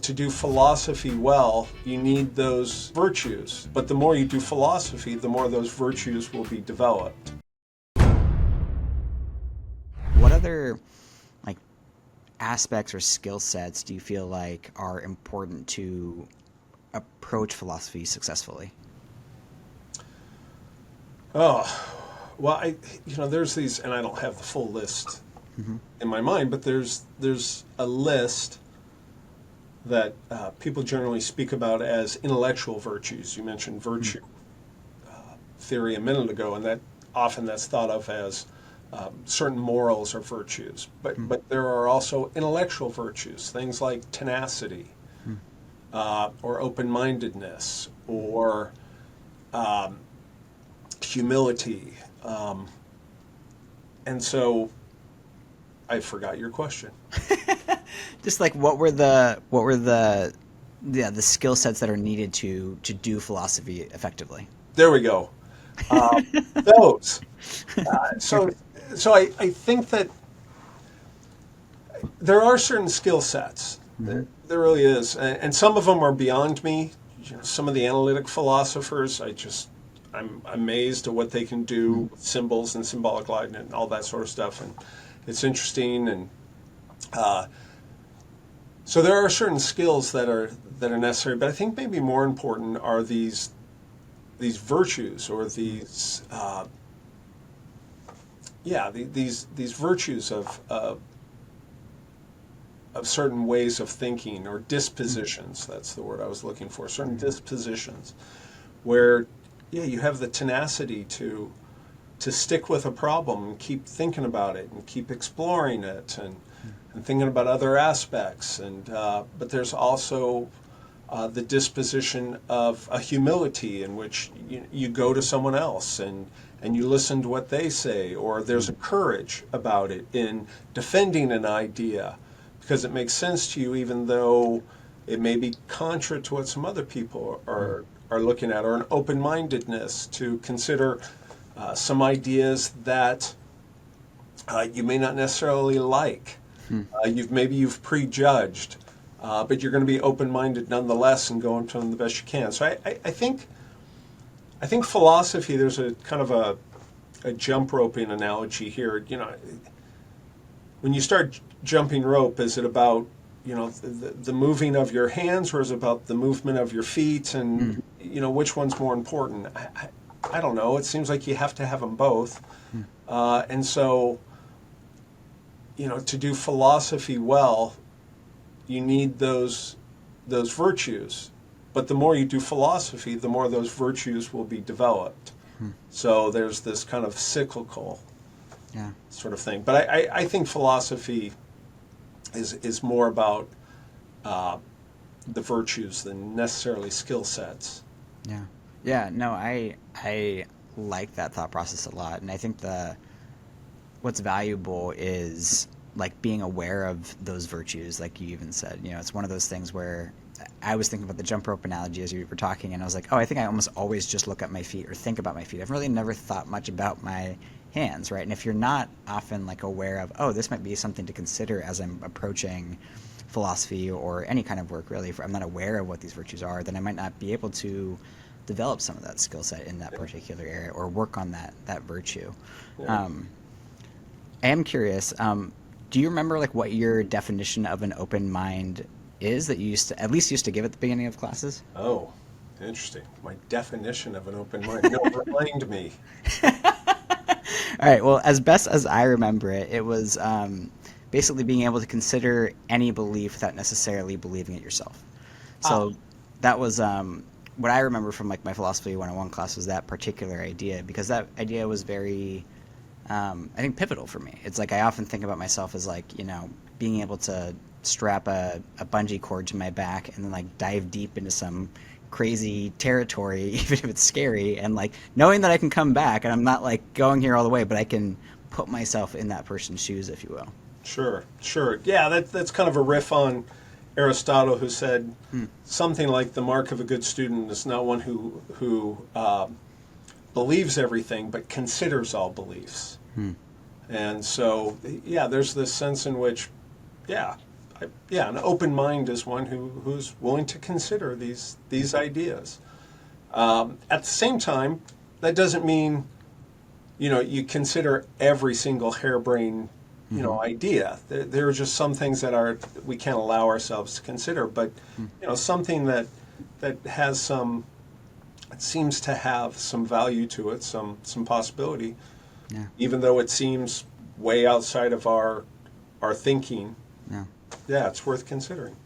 to do philosophy well, you need those virtues. But the more you do philosophy, the more those virtues will be developed. What other like aspects or skill sets do you feel like are important to approach philosophy successfully? Oh, well, there's these, and I don't have the full list in my mind, but there's a list that people generally speak about as intellectual virtues. You mentioned virtue theory a minute ago, and that's thought of as certain morals or virtues. But there are also intellectual virtues, things like tenacity, or open-mindedness, or humility. And so I forgot your question. Just like what were the skill sets that are needed to do philosophy effectively? There we go. Those. So I think that there are certain skill sets. There really is, and some of them are beyond me. Some of the analytic philosophers, I'm amazed at what they can do with symbols and symbolic light and all that sort of stuff, and it's interesting. And so there are certain skills that are necessary, but I think maybe more important are these virtues, or these virtues of certain ways of thinking, or dispositions. That's the word I was looking for. Certain dispositions, where you have the tenacity to stick with a problem and keep thinking about it and keep exploring it, and thinking about other aspects. And but there's also the disposition of a humility, in which you go to someone else and you listen to what they say, or there's a courage about it in defending an idea because it makes sense to you, even though it may be contrary to what some other people are looking at, or an open-mindedness to consider some ideas that you may not necessarily like. You've prejudged, but you're going to be open-minded nonetheless and go into them the best you can. So I think philosophy, there's a kind of a jump roping analogy here. When you start jumping rope, is it about the moving of your hands, or is it about the movement of your feet? And which one's more important? I don't know. It seems like you have to have them both. And so to do philosophy well, you need those virtues. But the more you do philosophy, the more those virtues will be developed. So there's this kind of cyclical sort of thing. But I think philosophy is more about the virtues than necessarily skill sets. Yeah. No, I like that thought process a lot, and I think what's valuable is like being aware of those virtues, like you even said. It's one of those things where I was thinking about the jump rope analogy as you were talking, and I was like, I think I almost always just look at my feet or think about my feet. I've really never thought much about my hands, right? And if you're not often like aware of, this might be something to consider as I'm approaching philosophy or any kind of work, really, if I'm not aware of what these virtues are, then I might not be able to develop some of that skill set in that particular area, or work on that virtue. I am curious, do you remember like what your definition of an open mind is that you at least used to give at the beginning of classes? Oh, interesting. My definition of an open mind. No, remind me. All right. Well, as best as I remember it, it was basically being able to consider any belief without necessarily believing it yourself. So that was what I remember from like my philosophy 101 class, was that particular idea, because that idea was very, I think, pivotal for me. It's like I often think about myself as like, being able to strap a bungee cord to my back and then like dive deep into some crazy territory, even if it's scary, and like knowing that I can come back and I'm not like going here all the way, but I can put myself in that person's shoes, if you will. Sure. Yeah, that's kind of a riff on Aristotle, who said something like the mark of a good student is not one who believes everything, but considers all beliefs. And so, there's this sense in which, yeah, an open mind is one who's willing to consider these ideas. At the same time, that doesn't mean, you consider every single harebrained, idea. There are just some things we can't allow ourselves to consider. But, something that has it seems to have some value to it, some possibility, Yeah. even though it seems way outside of our thinking. Yeah. Yeah, it's worth considering.